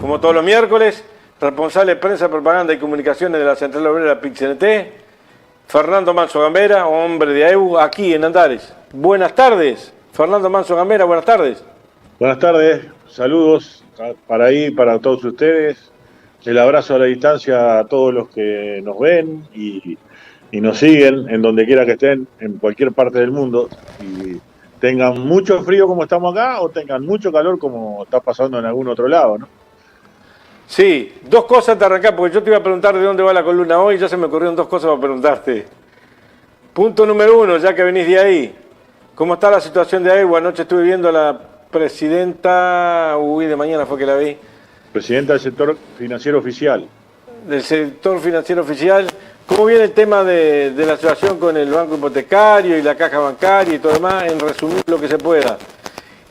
como todos los miércoles, responsable de prensa, propaganda y comunicaciones de la Central Obrera PIT-CNT, Fernando Manso Gambera, hombre de AEU, aquí en Andares. Buenas tardes, Fernando Manso Gambera, buenas tardes. Buenas tardes, saludos para ahí, para todos ustedes. El abrazo a la distancia a todos los que nos ven y nos siguen en donde quiera que estén, en cualquier parte del mundo. Y tengan mucho frío como estamos acá o tengan mucho calor como está pasando en algún otro lado, ¿no? Sí, dos cosas te arrancar, porque yo te iba a preguntar de dónde va la columna hoy, ya se me ocurrieron dos cosas para preguntarte. Punto número uno, ya que venís de ahí, ¿cómo está la situación de AEU? Anoche estuve viendo a la presidenta, de mañana fue que la vi. Presidenta del sector financiero oficial. Del sector financiero oficial. ¿Cómo viene el tema de la situación con el banco hipotecario y la caja bancaria y todo demás? En resumir lo que se pueda.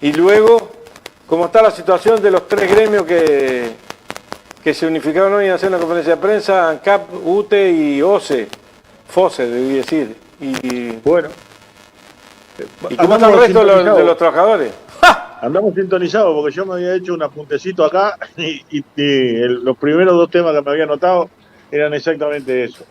Y luego, ¿cómo está la situación de los tres gremios que se unificaron hoy en hacer una conferencia de prensa? ANCAP, UTE y OCE. FOSE, debí decir. Y bueno. ¿Y cómo está el resto de los trabajadores? Andamos sintonizados porque yo me había hecho un apuntecito acá y los primeros dos temas que me había notado eran exactamente eso.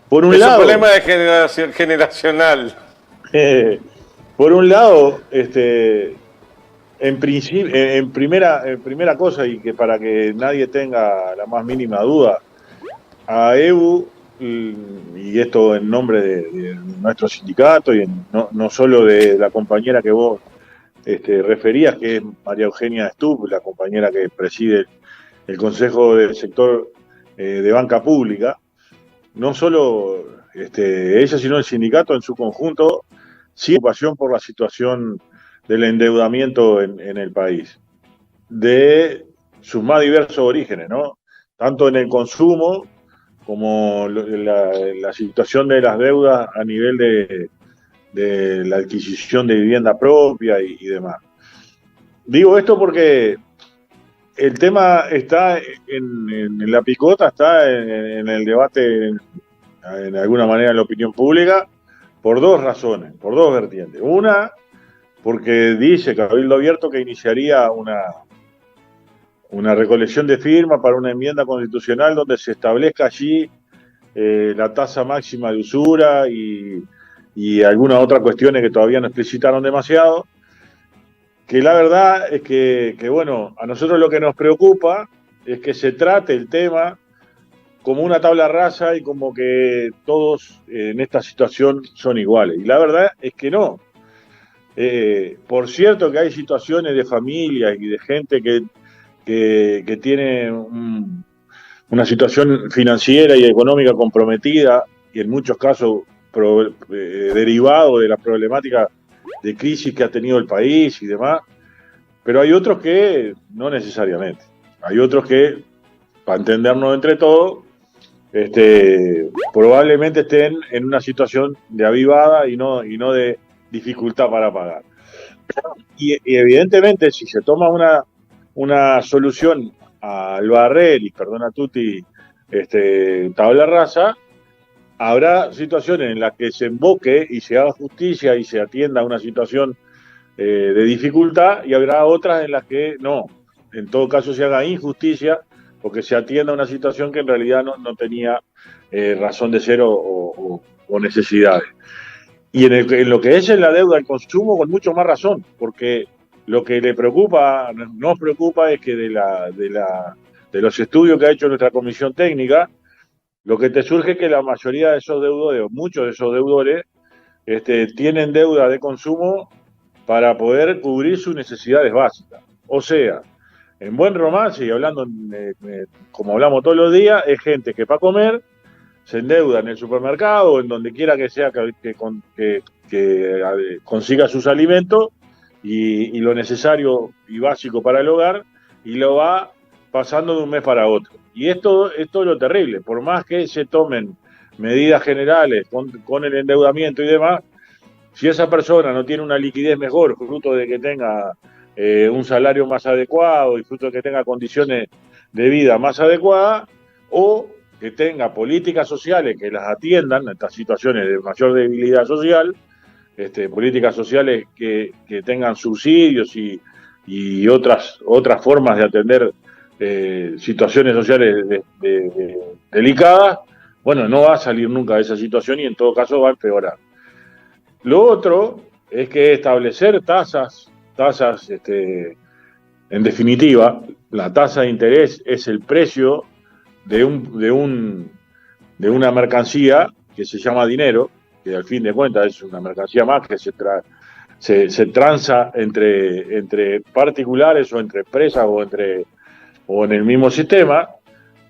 Por un lado, un problema de generacional. Por un lado, en principio, en primera cosa, y que para que nadie tenga la más mínima duda, a AEU, y esto en nombre de nuestro sindicato y no solo de la compañera que vos referías, que es María Eugenia Stubb, la compañera que preside el Consejo del Sector de Banca Pública, no solo ella, sino el sindicato en su conjunto, sí, preocupación por la situación del endeudamiento en el país, de sus más diversos orígenes, ¿no? Tanto en el consumo como la situación de las deudas a nivel de la adquisición de vivienda propia y demás. Digo esto porque el tema está en la picota, está en el debate, en alguna manera, en la opinión pública, por dos razones, por dos vertientes. Una, porque dice Cabildo Abierto que iniciaría una recolección de firmas para una enmienda constitucional donde se establezca allí la tasa máxima de usura y algunas otras cuestiones que todavía no explicitaron demasiado. Que la verdad es que, bueno, a nosotros lo que nos preocupa es que se trate el tema como una tabla rasa y como que todos en esta situación son iguales. Y la verdad es que no. Por cierto que hay situaciones de familias y de gente que tiene una situación financiera y económica comprometida y en muchos casos derivado de la problemática de crisis que ha tenido el país y demás, pero hay otros que no necesariamente. Hay otros que, para entendernos entre todos, probablemente estén en una situación de avivada y no de dificultad para pagar. Y evidentemente, si se toma una solución al barrer, y perdona Tuti, tabla rasa, habrá situaciones en las que se invoque y se haga justicia y se atienda a una situación de dificultad, y habrá otras en las que no. En todo caso se haga injusticia porque se atienda a una situación que en realidad no tenía razón de ser o necesidades. Y en lo que es en la deuda al consumo, con mucho más razón, porque lo que nos preocupa es que de los estudios que ha hecho nuestra comisión técnica, lo que te surge es que la mayoría de esos deudores, o muchos de esos deudores, tienen deuda de consumo para poder cubrir sus necesidades básicas. O sea, en buen romance, y hablando como hablamos todos los días, es gente que para comer se endeuda en el supermercado o en donde quiera que sea que consiga sus alimentos y lo necesario y básico para el hogar, y lo va pasando de un mes para otro. Y esto es lo terrible. Por más que se tomen medidas generales con el endeudamiento y demás, si esa persona no tiene una liquidez mejor, fruto de que tenga un salario más adecuado y fruto de que tenga condiciones de vida más adecuadas, o que tenga políticas sociales que las atiendan a estas situaciones de mayor debilidad social, políticas sociales que tengan subsidios y otras formas de atender situaciones sociales delicadas, bueno, no va a salir nunca de esa situación y en todo caso va a empeorar. Lo otro es que establecer tasas, en definitiva, la tasa de interés es el precio de una mercancía que se llama dinero, que al fin de cuentas es una mercancía más que se transa entre particulares o entre empresas o en el mismo sistema.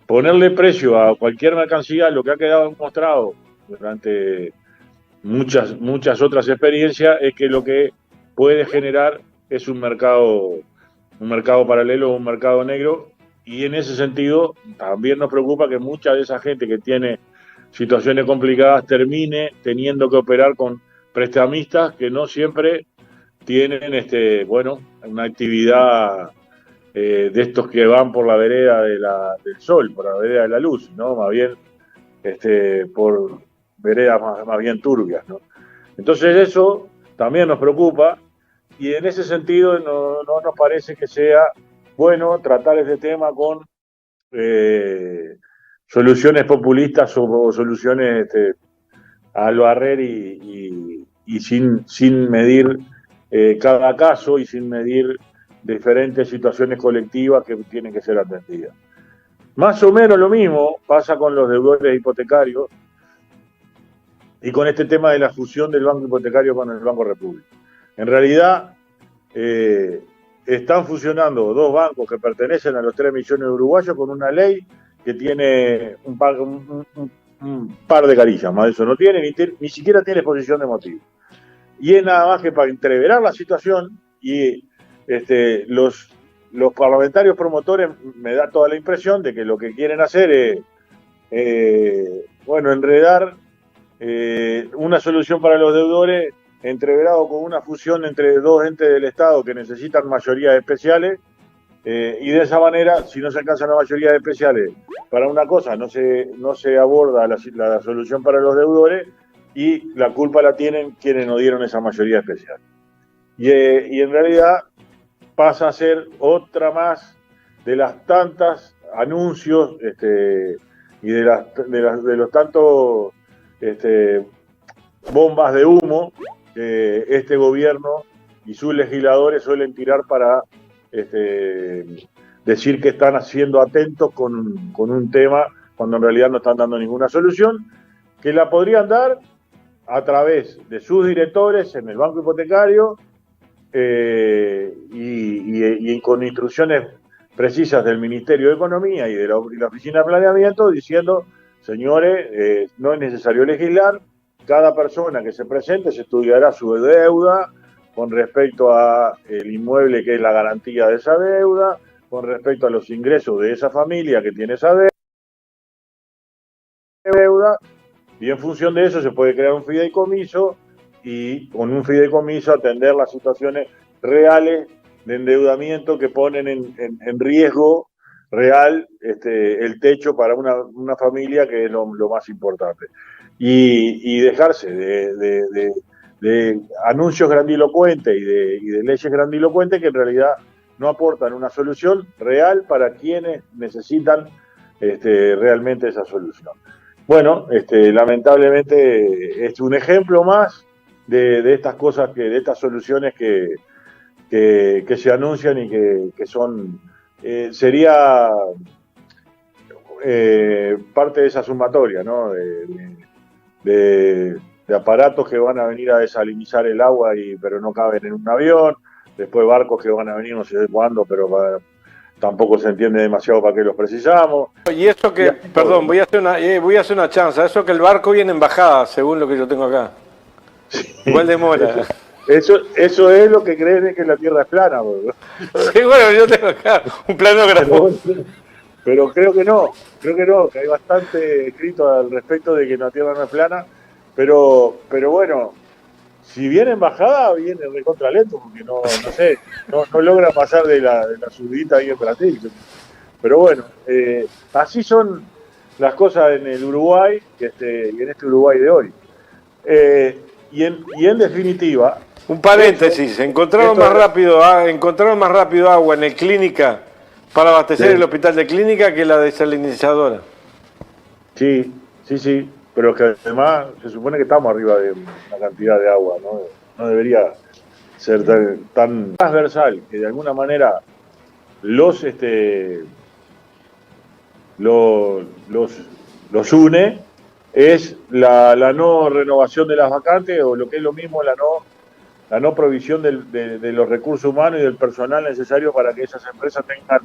Ponerle precio a cualquier mercancía, lo que ha quedado demostrado durante muchas otras experiencias, es que lo que puede generar es un mercado paralelo, un mercado negro, y en ese sentido también nos preocupa que mucha de esa gente que tiene situaciones complicadas termine teniendo que operar con prestamistas que no siempre tienen una actividad de estos que van por la vereda del sol, por la vereda de la luz, ¿no? Más bien por veredas más bien turbias, ¿no? Entonces eso también nos preocupa y en ese sentido no nos parece que sea bueno tratar este tema con soluciones populistas o soluciones al barrer y sin medir cada caso y sin medir diferentes situaciones colectivas que tienen que ser atendidas. Más o menos lo mismo pasa con los deudores hipotecarios y con este tema de la fusión del Banco Hipotecario con el Banco República. En realidad, están fusionando dos bancos que pertenecen a los 3 millones de uruguayos con una ley que tiene un par de carillas, más de eso no tiene, ni siquiera tiene exposición de motivos. Y es nada más que para entreverar la situación y los parlamentarios promotores me da toda la impresión de que lo que quieren hacer es enredar una solución para los deudores entreverado con una fusión entre dos entes del Estado que necesitan mayorías especiales y de esa manera, si no se alcanzan las mayorías especiales para una cosa, no se aborda la solución para los deudores y la culpa la tienen quienes no dieron esa mayoría especial. Y en realidad pasa a ser otra más de las tantas anuncios y de los tantos bombas de humo que este gobierno y sus legisladores suelen tirar para decir que están siendo atentos con un tema cuando en realidad no están dando ninguna solución, que la podrían dar a través de sus directores en el Banco Hipotecario y con instrucciones precisas del Ministerio de Economía y de la Oficina de Planeamiento diciendo, señores, no es necesario legislar, cada persona que se presente se estudiará su deuda con respecto a el inmueble que es la garantía de esa deuda, con respecto a los ingresos de esa familia que tiene esa deuda, y en función de eso se puede crear un fideicomiso y con un fideicomiso atender las situaciones reales de endeudamiento que ponen en riesgo real el techo para una familia, que es lo más importante. Y dejarse de anuncios grandilocuentes y de leyes grandilocuentes que en realidad no aportan una solución real para quienes necesitan realmente esa solución. Bueno, lamentablemente es un ejemplo más de estas cosas, de estas soluciones que se anuncian y que son sería parte de esa sumatoria, ¿no? De aparatos que van a venir a desalinizar el agua pero no caben en un avión, después barcos que van a venir no sé cuándo, pero tampoco se entiende demasiado para qué los precisamos. Y eso que, perdón, voy a hacer una chanza, eso que el barco viene en bajada, según lo que yo tengo acá. Sí, igual demora. Eso es lo que creen, que la Tierra es plana, bro. Sí, bueno, yo tengo acá un plano grandote. Pero creo que no, que hay bastante escrito al respecto de que la Tierra no es plana, pero bueno, si viene en bajada, viene recontra lento, porque no logra pasar de la subidita ahí en Brasil. Pero bueno, así son las cosas en el Uruguay y en este Uruguay de hoy. Y en definitiva... Un paréntesis, encontraron más rápido agua en el Clínica para abastecer Sí. el hospital de clínica que la desalinizadora. Sí, sí, sí, pero que además se supone que estamos arriba de una cantidad de agua, ¿no? No debería ser tan transversal que de alguna manera los, lo- los, los une, es la no renovación de las vacantes, o lo que es lo mismo, la no provisión de los recursos humanos y del personal necesario para que esas empresas tengan,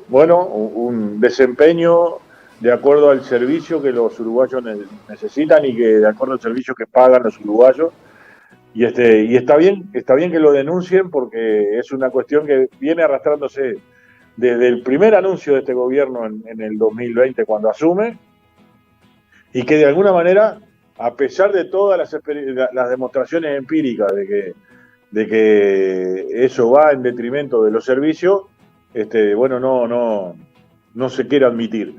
bueno, un desempeño de acuerdo al servicio que los uruguayos necesitan, y que de acuerdo al servicio que pagan los uruguayos. Y está bien que lo denuncien, porque es una cuestión que viene arrastrándose desde el primer anuncio de este gobierno en el 2020, cuando asume, y que de alguna manera, a pesar de todas las demostraciones empíricas de que eso va en detrimento de los servicios, bueno, no se quiere admitir.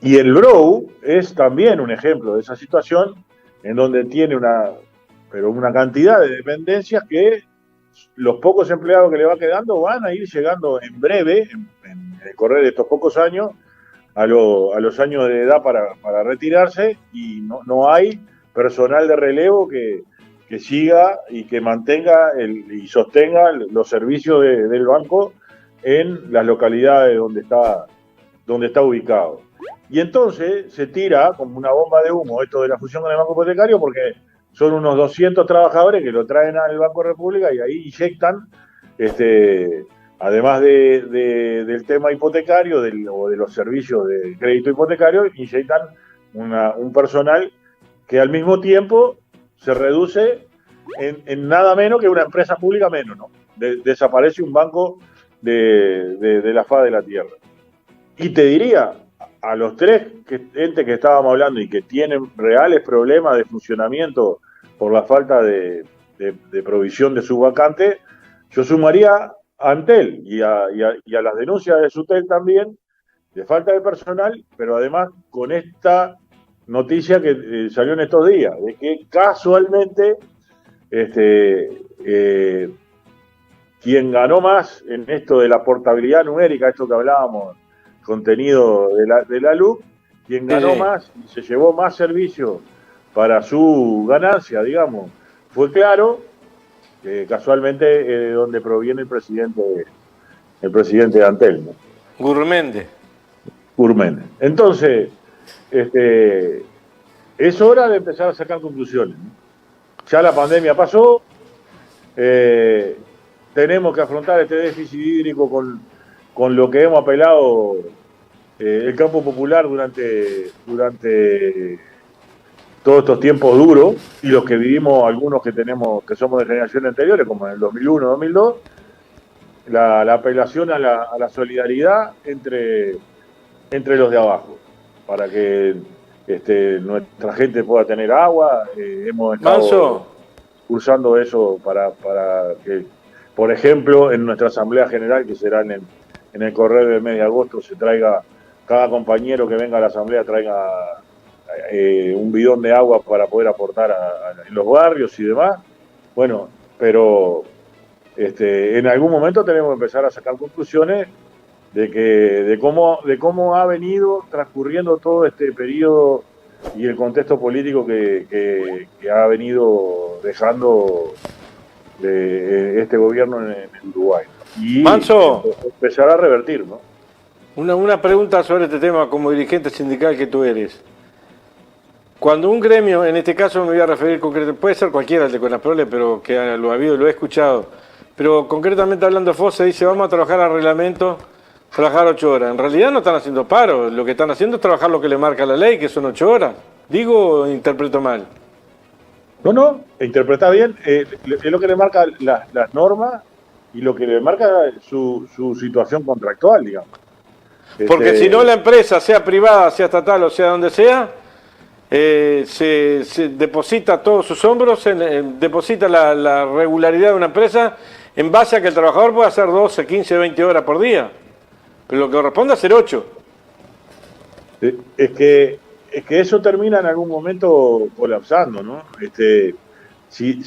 Y el Brou es también un ejemplo de esa situación, en donde tiene una cantidad de dependencias que los pocos empleados que le va quedando van a ir llegando en breve, en el correr de estos pocos años, a los años de edad para retirarse, y no hay personal de relevo que siga y que mantenga y sostenga los servicios del banco en las localidades donde está ubicado. Y entonces se tira como una bomba de humo esto de la fusión con el Banco Hipotecario, porque son unos 200 trabajadores que lo traen al Banco República, y ahí inyectan, además del tema hipotecario o de los servicios de crédito hipotecario, inyectan un personal que al mismo tiempo se reduce en nada menos que una empresa pública menos, ¿no? Desaparece un banco de la faz de la tierra. Y te diría, a los tres entes que estábamos hablando y que tienen reales problemas de funcionamiento por la falta de provisión de sus vacantes, yo sumaría a Antel y a las denuncias de Sutel también, de falta de personal, pero además con esta noticia que salió en estos días, de que casualmente quien ganó más en esto de la portabilidad numérica, esto que hablábamos, contenido de la LUC, quien ganó Sí. más y se llevó más servicio para su ganancia, digamos, fue Claro, que casualmente es de donde proviene el presidente de Antel, ¿no? Gurmende. Gurmen. Entonces, es hora de empezar a sacar conclusiones, ¿no? Ya la pandemia pasó, tenemos que afrontar este déficit hídrico con lo que hemos apelado el campo popular durante todos estos tiempos duros, y los que vivimos, algunos que somos de generaciones anteriores, como en el 2001, 2002, la apelación a la solidaridad entre los de abajo, para que nuestra gente pueda tener agua. Hemos estado Manso, cursando eso para que, por ejemplo, en nuestra Asamblea General, que será en el correr del mes de agosto, se traiga, cada compañero que venga a la Asamblea traiga un bidón de agua para poder aportar en los barrios y demás. Bueno, pero en algún momento tenemos que empezar a sacar conclusiones de cómo ha venido transcurriendo todo este periodo y el contexto político que ha venido dejando este gobierno en Uruguay. Y Manso, empezar a revertir, ¿no? una pregunta sobre este tema como dirigente sindical que tú eres. Cuando un gremio, en este caso me voy a referir concretamente, puede ser cualquiera el de Conaprole, pero que lo ha habido, lo he escuchado, pero concretamente hablando de FOSE, dice vamos a trabajar a reglamento, trabajar 8 horas. En realidad no están haciendo paro, lo que están haciendo es trabajar lo que le marca la ley, que son 8 horas. ¿Digo o interpreto mal? No, interpreta bien, es lo que le marca las normas y lo que le marca su situación contractual, digamos. Porque si no la empresa, sea privada, sea estatal o sea donde sea, se deposita todos sus hombros, deposita la regularidad de una empresa en base a que el trabajador pueda hacer 12, 15, 20 horas por día. Pero lo que corresponde es hacer 8. Es que eso termina en algún momento colapsando, ¿no? Si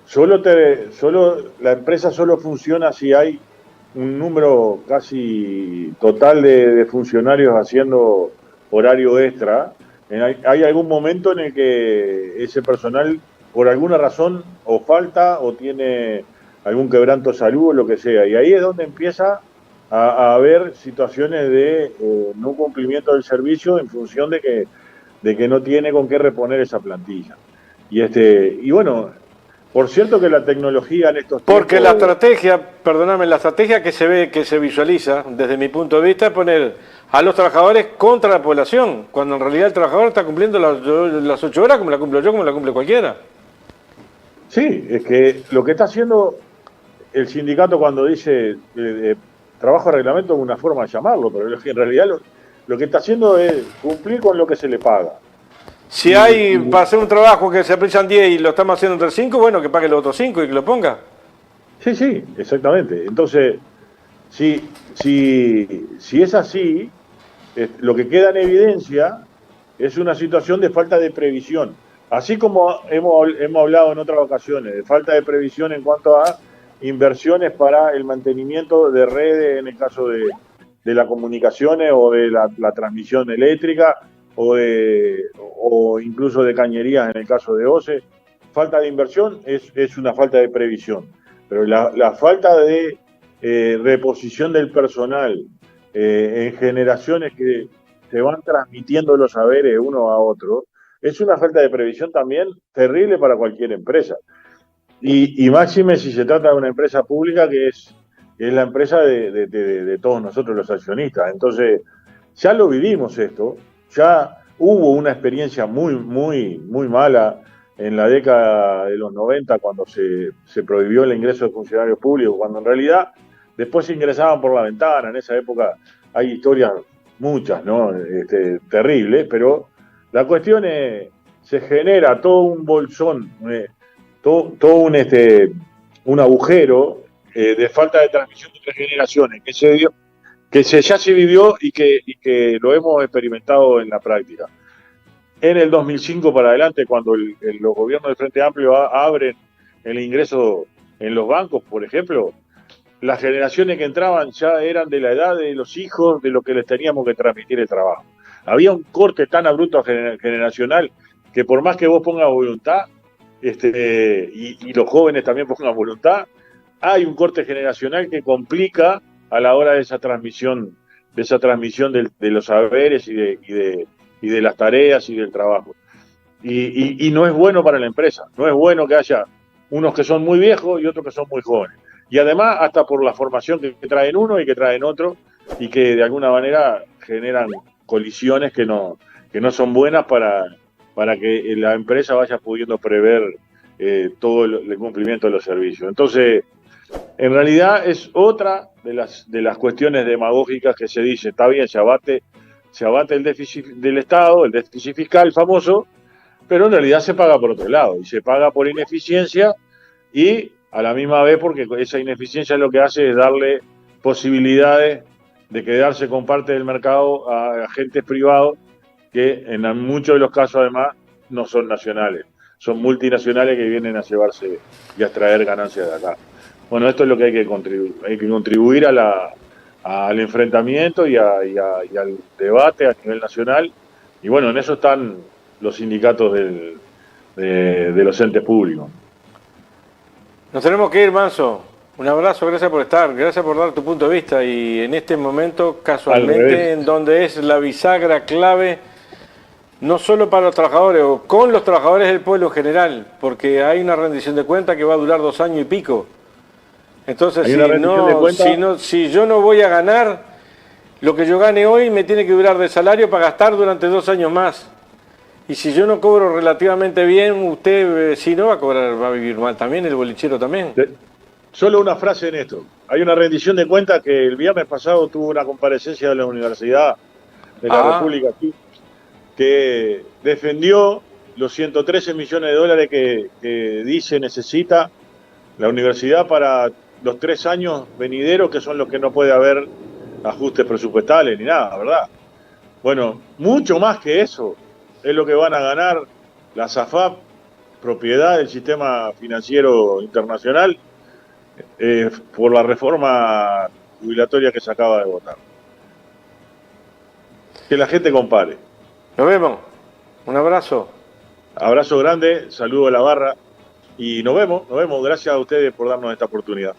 solo la empresa solo funciona si hay un número casi total de funcionarios haciendo horario extra, hay algún momento en el que ese personal, por alguna razón, o falta o tiene algún quebranto de salud o lo que sea. Y ahí es donde empieza a haber situaciones de no cumplimiento del servicio en función de que no tiene con qué reponer esa plantilla. Y bueno, por cierto que la tecnología en estos Porque la tiempos. estrategia, perdóname, la estrategia que se ve, que se visualiza, desde mi punto de vista, es poner a los trabajadores contra la población, cuando en realidad el trabajador está cumpliendo las 8 horas como la cumplo yo, como la cumple cualquiera. Sí, es que lo que está haciendo el sindicato cuando dice trabajo de reglamento es una forma de llamarlo, pero en realidad lo que está haciendo es cumplir con lo que se le paga. Si hay Y para hacer un trabajo que se aprecian 10 y lo estamos haciendo entre 5, bueno, que pague los otros 5 y que lo ponga. sí, sí, exactamente. Entonces, si es así, lo que queda en evidencia es una situación de falta de previsión. Así como hemos hablado en otras ocasiones, de falta de previsión en cuanto a inversiones para el mantenimiento de redes, en el caso de las comunicaciones o de la transmisión eléctrica o incluso de cañerías en el caso de OCE. Falta de inversión es una falta de previsión, pero la falta de reposición del personal en generaciones que se van transmitiendo los saberes uno a otro, es una falta de previsión también terrible para cualquier empresa. Y máxime si se trata de una empresa pública que es la empresa de todos nosotros los accionistas. Entonces, ya lo vivimos esto, ya hubo una experiencia muy, muy, muy mala en la década de los 90 cuando se prohibió el ingreso de funcionarios públicos, cuando en realidad después se ingresaban por la ventana. En esa época hay historias, muchas, ¿no? Terribles, pero la cuestión es, se genera todo un bolsón, todo un agujero de falta de transmisión entre generaciones que se dio, ya se vivió y que lo hemos experimentado en la práctica. En el 2005 para adelante, cuando los gobiernos del Frente Amplio abren el ingreso en los bancos, por ejemplo, las generaciones que entraban ya eran de la edad de los hijos de lo que les teníamos que transmitir el trabajo. Había un corte tan abrupto generacional que por más que vos pongas voluntad, y los jóvenes también pongan voluntad, hay un corte generacional que complica a la hora de esa transmisión de los saberes y de las tareas y del trabajo. Y no es bueno para la empresa, no es bueno que haya unos que son muy viejos y otros que son muy jóvenes. Y además, hasta por la formación que traen uno y que traen otro, y que de alguna manera generan colisiones que no son buenas para que la empresa vaya pudiendo prever todo el cumplimiento de los servicios. Entonces, en realidad es otra de las cuestiones demagógicas que se dice, está bien, se abate el déficit del Estado, el déficit fiscal famoso, pero en realidad se paga por otro lado, y se paga por ineficiencia y a la misma vez porque esa ineficiencia lo que hace es darle posibilidades de quedarse con parte del mercado a agentes privados que en muchos de los casos además no son nacionales, son multinacionales que vienen a llevarse y a extraer ganancias de acá. Bueno, esto es lo que hay que contribuir al enfrentamiento y al debate a nivel nacional, y bueno, en eso están los sindicatos de los entes públicos. Nos tenemos que ir, Manso. Un abrazo, gracias por estar, gracias por dar tu punto de vista y en este momento, Al casualmente, revés. en donde es la bisagra clave, no solo para los trabajadores o con los trabajadores del pueblo en general, porque hay una rendición de cuentas que va a durar 2 años y pico. Entonces, Hay una rendición de cuentas. si yo no voy a ganar, lo que yo gane hoy me tiene que durar de salario para gastar durante 2 años más. Y si yo no cobro relativamente bien, usted si no va a cobrar, va a vivir mal también, el bolichero también. Solo una frase en esto. Hay una rendición de cuentas que el viernes pasado tuvo una comparecencia de la Universidad de la Ah, República aquí, que defendió los 113 millones de dólares que dice necesita la universidad para los 3 años venideros, que son los que no puede haber ajustes presupuestales ni nada, ¿verdad? Bueno, mucho más que eso es lo que van a ganar la SAFAP, propiedad del sistema financiero internacional, por la reforma jubilatoria que se acaba de votar. Que la gente compare. Nos vemos. Un abrazo. Abrazo grande, saludo a la barra y nos vemos. Gracias a ustedes por darnos esta oportunidad.